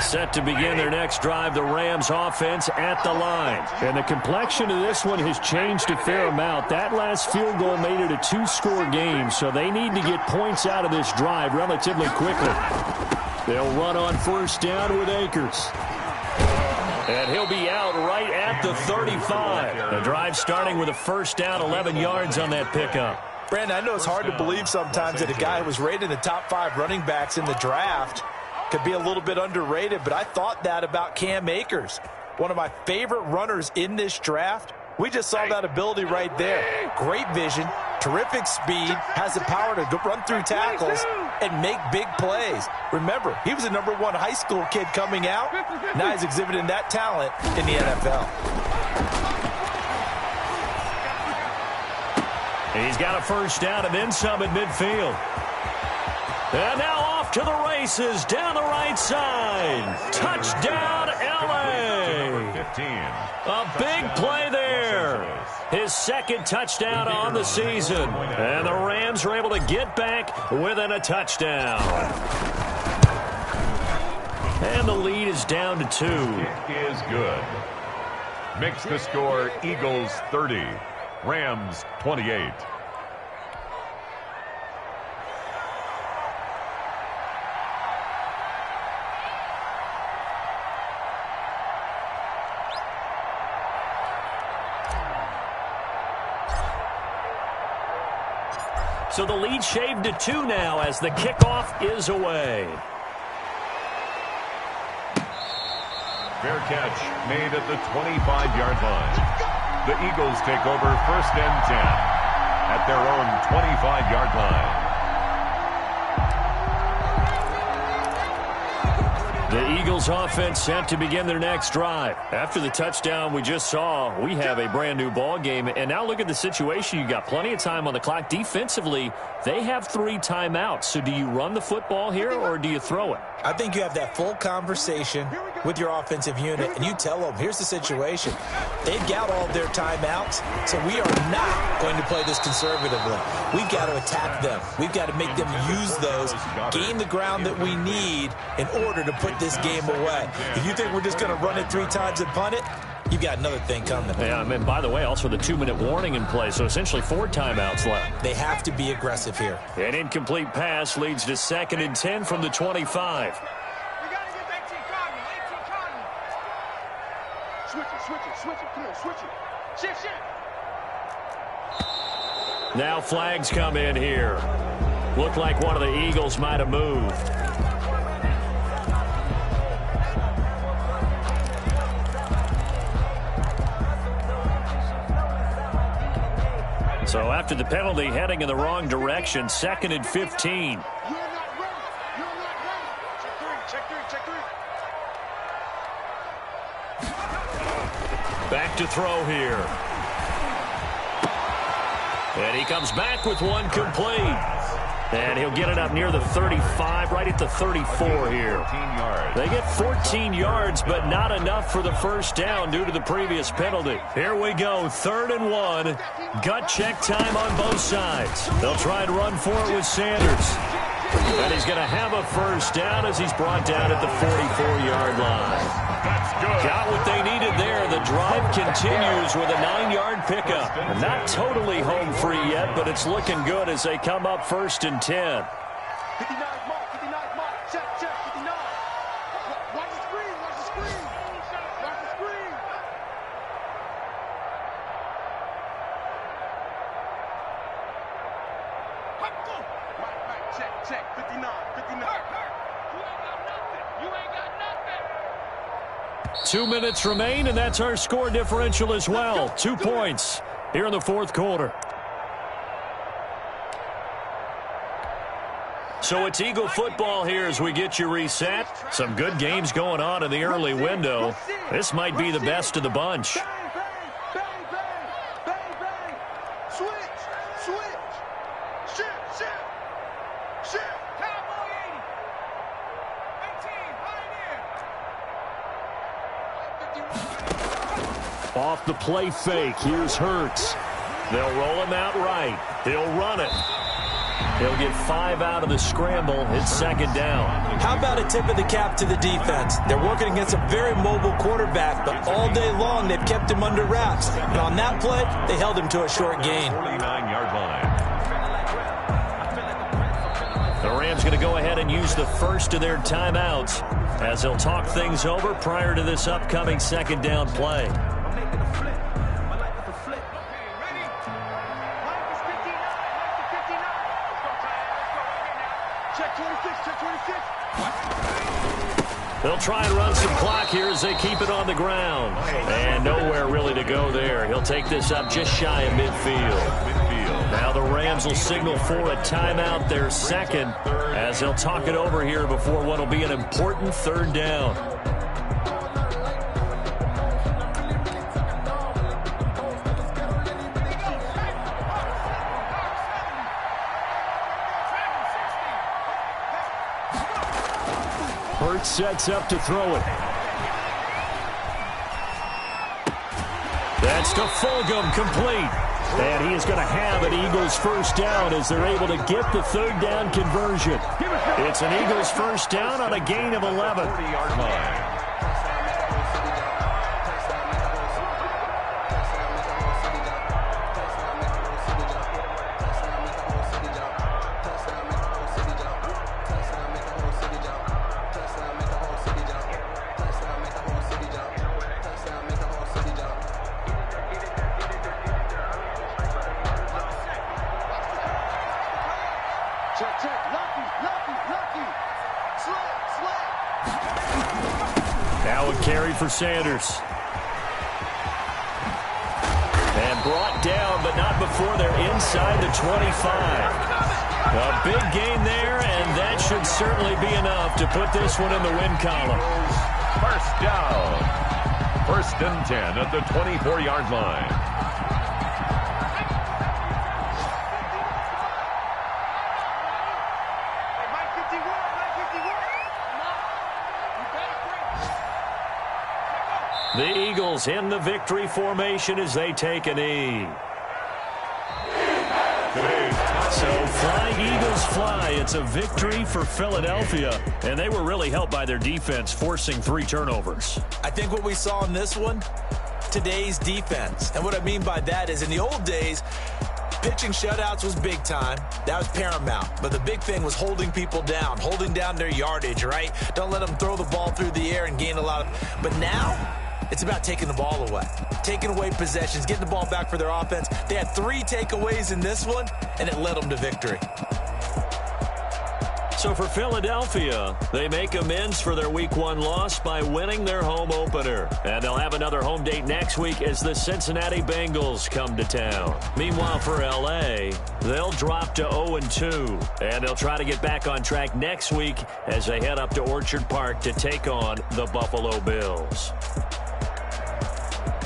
Set to begin their next drive, the Rams offense at the line. And the complexion of this one has changed a fair amount. That last field goal made it a 2-score game, so they need to get points out of this drive relatively quickly. They'll run on first down with Akers. And he'll be out right at the 35. The drive starting with a first down, 11 yards on that pickup. Brandon, I know it's hard to believe sometimes that a guy who was rated in the top 5 running backs in the draft could be a little bit underrated, but I thought that about Cam Akers. One of my favorite runners in this draft, We just saw that ability right there. Great vision, terrific speed, has the power to run through tackles and make big plays. Remember, he was a #1 high school kid coming out. Now he's exhibiting that talent in the NFL. He's got a first down and then some at midfield. And now off to the races down the right side. Touchdown, L.A. 15. A big play there. His second touchdown on the season. And the Rams are able to get back within a touchdown. And the lead is down to 2. It is good. Makes the score Eagles 30, Rams 28. So the lead shaved to 2 now as the kickoff is away. Fair catch made at the 25-yard line. The Eagles take over 1st and 10 at their own 25-yard line. The Eagles offense set to begin their next drive. After the touchdown we just saw, we have a brand new ball game. And now look at the situation. You got plenty of time on the clock. Defensively, they have 3 timeouts. So do you run the football here or do you throw it? I think you have that full conversation with your offensive unit, and you tell them, here's the situation. They've got all their timeouts, so we are not going to play this conservatively. We've got to attack them. We've got to make them use those, gain the ground that we need in order to put this game away. If you think we're just going to run it 3 times and punt it, you've got another thing coming. Yeah, I mean, by the way, also the 2-minute warning in play, so essentially 4 timeouts left. They have to be aggressive here. An incomplete pass leads to 2nd and 10 from the 25. Now flags come in here. Looked like one of the Eagles might have moved. So after the penalty, heading in the wrong direction, 2nd and 15. Back to throw here. And he comes back with one complete. And he'll get it up near the 35, right at the 34 here. They get 14 yards, but not enough for the first down due to the previous penalty. Here we go, 3rd and 1. Gut check time on both sides. They'll try and run for it with Sanders. And he's going to have a first down as he's brought down at the 44-yard line. Got what they needed there. The drive continues with a 9-yard pickup. Not totally home free yet, but it's looking good as they come up 1st and 10. 59 mark, 59 mark, check, 59. Watch the screen, watch the screen. Watch the screen. Right, check, 59, 59. You ain't got nothing. You ain't got nothing. 2 minutes remain, and that's our score differential as well. 2 points here in the 4th quarter. So it's Eagle football here as we get you reset. Some good games going on in the early window. This might be the best of the bunch. Bang, bang, bang, bang, bang, bang. Switch. Shift. Cowboy 80. 18, pioneer. Off the play fake, here's Hurts. They'll roll him out right. He'll run it. He'll get 5 out of the scramble. It's 2nd down. How about a tip of the cap to the defense? They're working against a very mobile quarterback, but all day long they've kept him under wraps. And on that play, they held him to a short gain. 49-yard line. The Rams going to go ahead and use the first of their timeouts as they'll talk things over prior to this upcoming 2nd down play. They'll try and run some clock here as they keep it on the ground. And nowhere really to to go there. He'll take this up just shy of midfield. Now the Rams will signal for a timeout, their second, as they'll talk it over here before what will be an important third down. Hurts sets up to throw it. That's to Fulgham, complete. And he is going to have an Eagles first down as they're able to get the third down conversion. It's an Eagles first down on a gain of 11. 40-yard line. Now a carry for Sanders. And brought down, but not before they're inside the 25. A big gain there, and that should certainly be enough to put this one in the win column. First down. 1st and 10 at the 24-yard line. The Eagles in the victory formation as they take a knee. So flying Eagles fly. It's a victory for Philadelphia, and they were really helped by their defense, forcing 3 turnovers. I think what we saw in this one, today's defense. And what I mean by that is in the old days, pitching shutouts was big time. That was paramount. But the big thing was holding people down, holding down their yardage, right? Don't let them throw the ball through the air and gain a lot of... But now, it's about taking the ball away, taking away possessions, getting the ball back for their offense. They had 3 takeaways in this one, and it led them to victory. So for Philadelphia, they make amends for their Week 1 loss by winning their home opener. And they'll have another home date next week as the Cincinnati Bengals come to town. Meanwhile, for L.A., they'll drop to 0-2. And they'll try to get back on track next week as they head up to Orchard Park to take on the Buffalo Bills.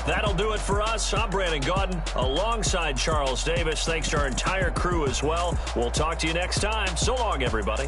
That'll do it for us. I'm Brandon Gaudin alongside Charles Davis. Thanks to our entire crew as well. We'll talk to you next time. So long, everybody.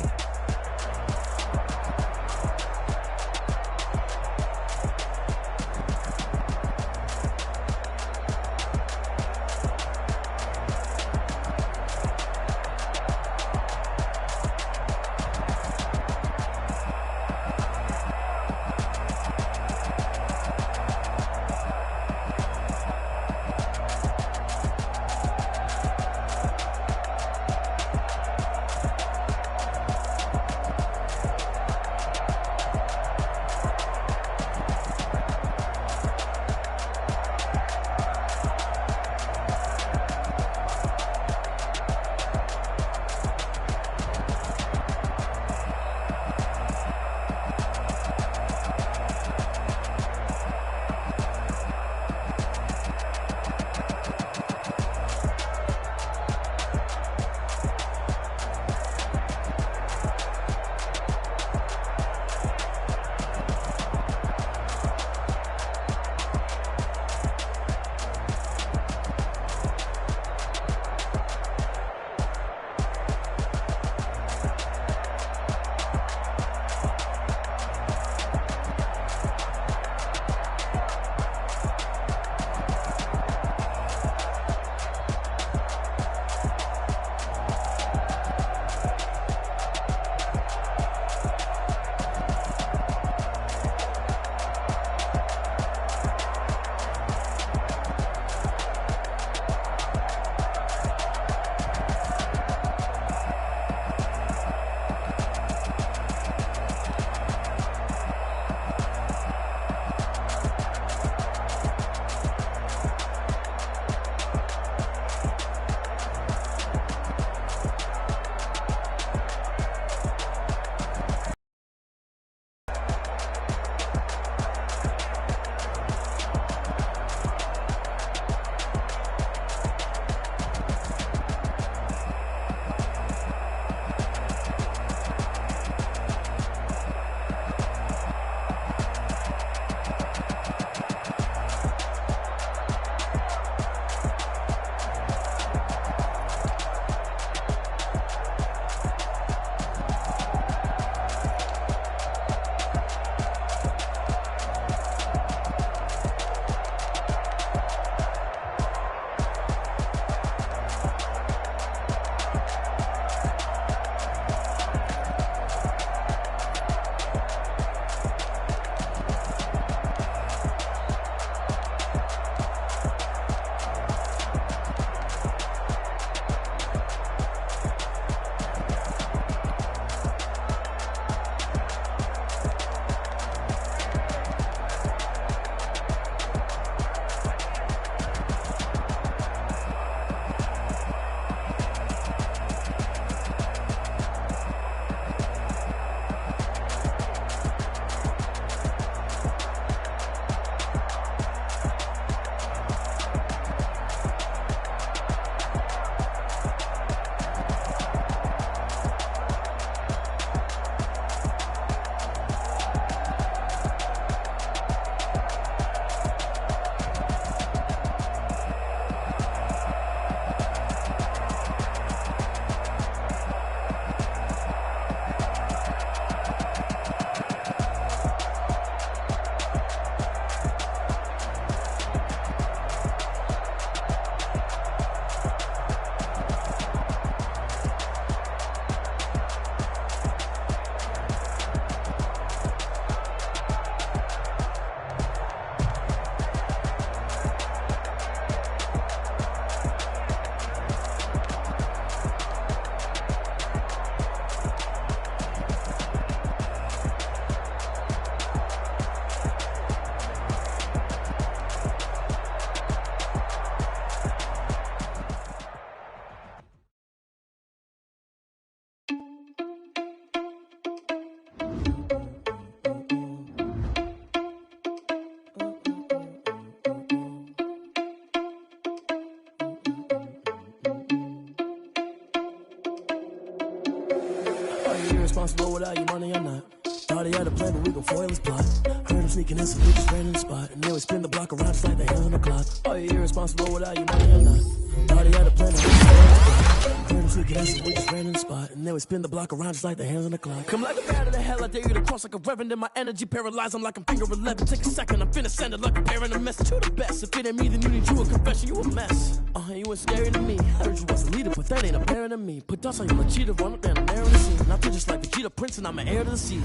irresponsible without your money or not. Thought he had a plan, but we gon' foil his plot. Heard him sneaking in, so we just ran in the spot. And then we spin the block around just like the hands on the clock. Are you irresponsible without your money or not? Thought he had a plan, but we gon' foil his plot. Heard him sneaking in, so we just ran in the spot. And then we spin the block around just like the hands on the clock. Come like a bat of the hell, I dare you to cross like a reverend. And my energy paralyzed, I'm like I'm finger 11. Take a second, I'm finna send it like a parent a message to the best. If it ain't me, then you need you a confession, you a mess. You ain't scary to me. Heard you was a leader, but that ain't apparent to me. Put dust on you, a cheater, run up down the air in the scene. And I feel just like the Cheetah Prince, and I'm an heir to the sea.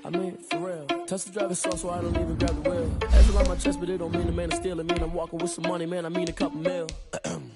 I mean, for real. Touch the driver's sauce, so I don't even grab the wheel. Ezra on my chest, but it don't mean the man is stealing. Mean I'm walking with some money, man. I mean a couple mil.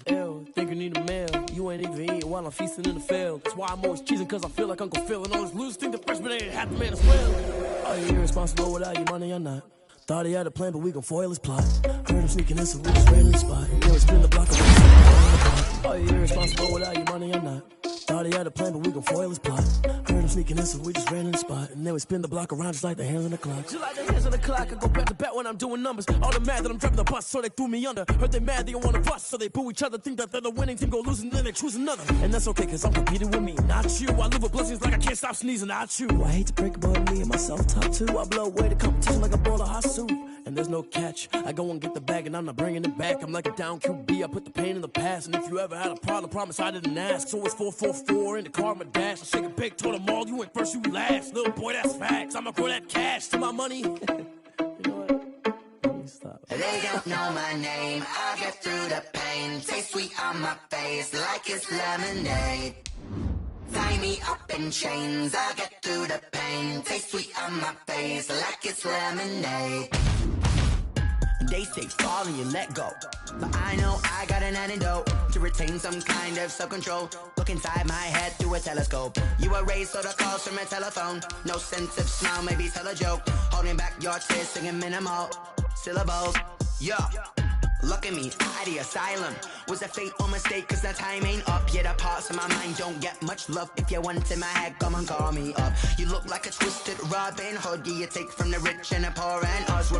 Ew, think you need a meal. You ain't even eating while I'm feasting in the field. That's why I'm always cheesing, cause I feel like Uncle Phil. And all those losers think the freshman ain't half the man as well. Are you irresponsible without your money or not? Thought he had a plan, but we gon' foil his plot. Heard him sneaking in, so we just ran in the spot. And then we spin the block around. Are you irresponsible without your money or not? Thought he had a plan, but we gon' foil his plot. Heard him sneaking in, so we just ran in the spot. And then we spin the block around just like the hands on the clock. Just like the hands on the clock, I go back to back when I'm doing numbers. All the mad that I'm driving the bus, so they threw me under. Heard they mad, they don't wanna bust, so they boo each other. Think that they're the winning team, go losing, then they choose another. And that's okay, cause I'm competing with me, not you. I live with blessings like I can't stop sneezing, not you. I hate to break it, but me and myself top two. I blow away the competition like a bowl of hot soup. And there's no catch. I go and get the bag and I'm not bringing it back. I'm like a down QB, I put the pain in the past. And if you ever had a problem, promise I didn't ask. So it's 444 in the car, my dash. I shake a big, told them all, you went first, you last. Little boy, that's facts. I'ma grow that cash to my money. You know what? Stop. They don't know my name. I get through the pain. Taste sweet on my face like it's lemonade. Tie me up in chains. I get through the pain. Taste sweet on my face like it's lemonade. They say fall and you let go, but I know I got an antidote to retain some kind of self-control. Look inside my head through a telescope. You erase all the calls from a telephone. No sense of smile, maybe tell a joke. Holding back your tears, singing minimal syllables. Yeah, look at me, at the asylum. Was a fate or mistake, cause the time ain't up. Yet the parts of my mind don't get much love. If you want in my head, come and call me up. You look like a twisted Robin Hood. You take from the rich and the poor and us.